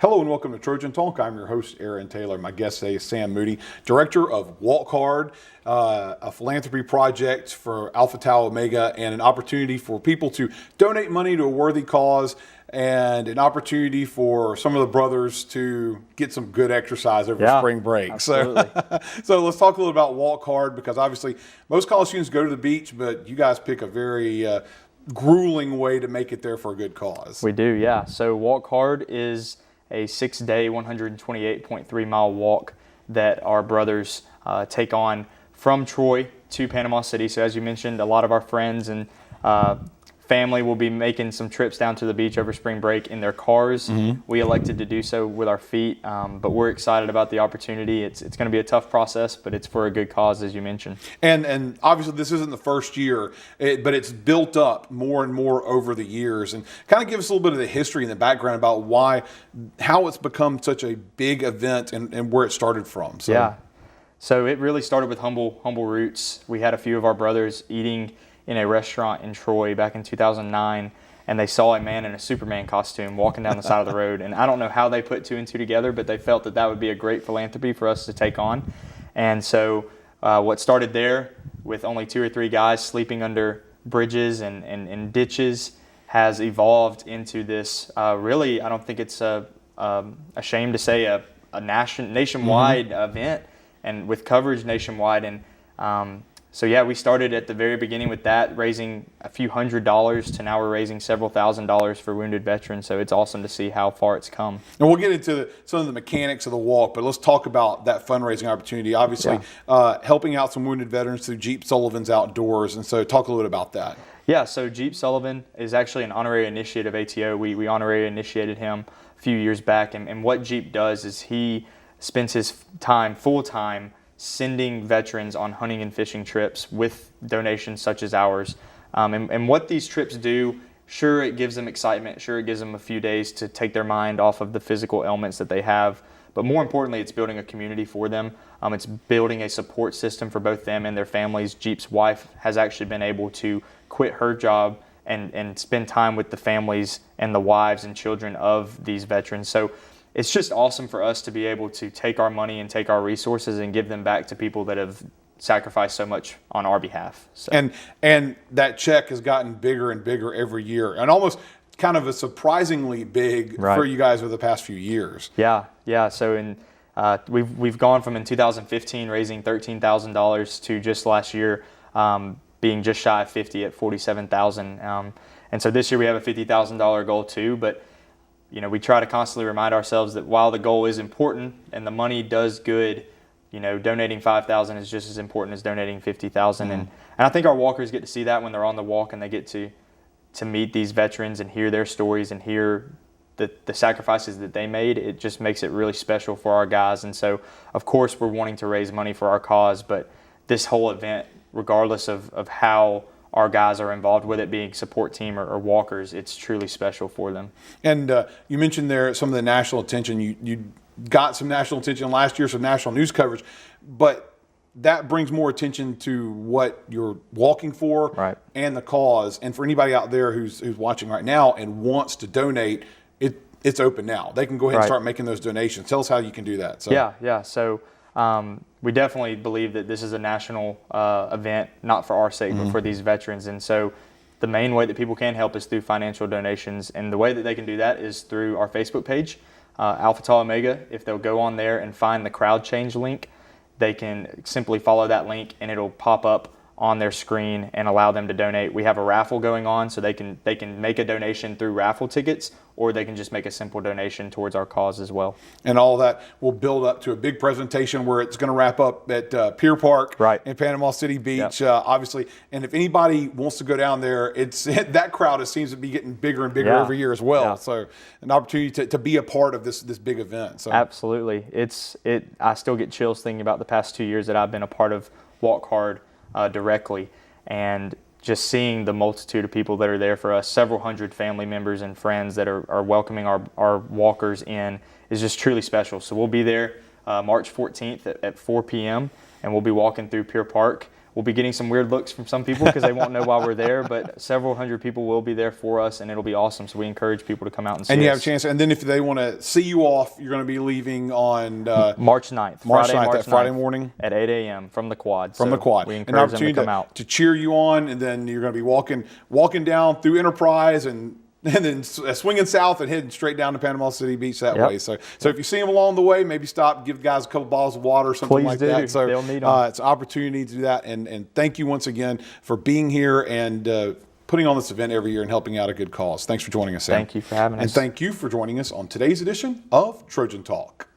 Hello and welcome to Trojan Talk. I'm your host, Aaron Taylor. My guest today is Sam Moody, director of Walk Hard, a philanthropy project for Alpha Tau Omega, and an opportunity for people to donate money to a worthy cause, and an opportunity for some of the brothers to get some good exercise over spring break. Absolutely. So let's talk a little about Walk Hard, because obviously most college students go to the beach, but you guys pick a very grueling way to make it there for a good cause. We do, yeah. So Walk Hard is a 6-day, 128.3 mile walk that our brothers take on from Troy to Panama City. So as you mentioned, a lot of our friends and family will be making some trips down to the beach over spring break in their cars. Mm-hmm. We elected to do so with our feet, but we're excited about the opportunity. It's going to be a tough process, but it's for a good cause, as you mentioned. And obviously this isn't the first year, but it's built up more and more over the years. And kind of give us a little bit of the history and the background about how it's become such a big event and where it started from. So it really started with humble roots. We had a few of our brothers eating in a restaurant in Troy back in 2009, and they saw a man in a Superman costume walking down the side of the road. And I don't know how they put two and two together, but they felt that would be a great philanthropy for us to take on. And so what started there with only 2 or 3 guys sleeping under bridges and ditches has evolved into this really, I don't think it's a shame to say, a nationwide event, and with coverage nationwide. And we started at the very beginning with that, raising a few $100s, to now we're raising several $1,000s for wounded veterans. So it's awesome to see how far it's come. And we'll get into some of the mechanics of the walk, but let's talk about that fundraising opportunity. Obviously, helping out some wounded veterans through Jeep Sullivan's Outdoors. And so talk a little bit about that. Yeah, so Jeep Sullivan is actually an honorary initiate of ATO. We honorary initiated him a few years back. And what Jeep does is he spends his time, full time, sending veterans on hunting and fishing trips with donations such as ours. And what these trips do, sure, it gives them excitement. Sure, it gives them a few days to take their mind off of the physical ailments that they have. But more importantly, it's building a community for them. It's building a support system for both them and their families. Jeep's wife has actually been able to quit her job and spend time with the families and the wives and children of these veterans. So it's just awesome for us to be able to take our money and take our resources and give them back to people that have sacrificed so much on our behalf. So. And that check has gotten bigger and bigger every year, and almost kind of a surprisingly big for you guys over the past few years. Yeah. So we've gone from in 2015 raising $13,000 to just last year being just shy of 50 at $47,000. And so this year we have a $50,000 goal too, but we try to constantly remind ourselves that while the goal is important and the money does good, donating $5,000 is just as important as donating $50,000. Mm-hmm. And I think our walkers get to see that when they're on the walk and they get to meet these veterans and hear their stories and hear the sacrifices that they made. It just makes it really special for our guys. And so, of course, we're wanting to raise money for our cause, but this whole event, regardless of how our guys are involved with it, being support team or walkers, it's truly special for them. And you mentioned there some of the national attention. You got some national attention last year, some national news coverage, but that brings more attention to what you're walking for and the cause. And for anybody out there who's watching right now and wants to donate, it's open now. They can go ahead and start making those donations. Tell us how you can do that. So we definitely believe that this is a national event, not for our sake, but for these veterans. And so the main way that people can help is through financial donations. And the way that they can do that is through our Facebook page, Alpha Tau Omega. If they'll go on there and find the crowd change link, they can simply follow that link and it'll pop up on their screen and allow them to donate. We have a raffle going on, so they can make a donation through raffle tickets, or they can just make a simple donation towards our cause as well. And all that will build up to a big presentation where it's going to wrap up at Pier Park in Panama City Beach, obviously. And if anybody wants to go down there, that crowd seems to be getting bigger and bigger every year as well. Yeah. So an opportunity to be a part of this big event. So. Absolutely. I still get chills thinking about the past 2 years that I've been a part of Walk Hard directly, and just seeing the multitude of people that are there for us, several hundred family members and friends that are welcoming our walkers in, is just truly special. So we'll be there March 14th at 4 p.m. and we'll be walking through Pier Park. We'll be getting some weird looks from some people because they won't know why we're there, but several hundred people will be there for us, and it'll be awesome. So we encourage people to come out and see us. And you have a chance. And then if they want to see you off, you're going to be leaving on March 9th. March 9th, that Friday morning? At 8 a.m. from the quad. From the quad. We encourage them to come out. To cheer you on, and then you're going to be walking down through Enterprise and then swinging south and heading straight down to Panama City Beach that way. So if you see them along the way, maybe stop, give guys a couple bottles of water or something like that. So they'll need them. It's an opportunity to do that. And thank you once again for being here and putting on this event every year and helping out a good cause. Thanks for joining us, Sam. Thank you for having us. And thank you for joining us on today's edition of Trojan Talk.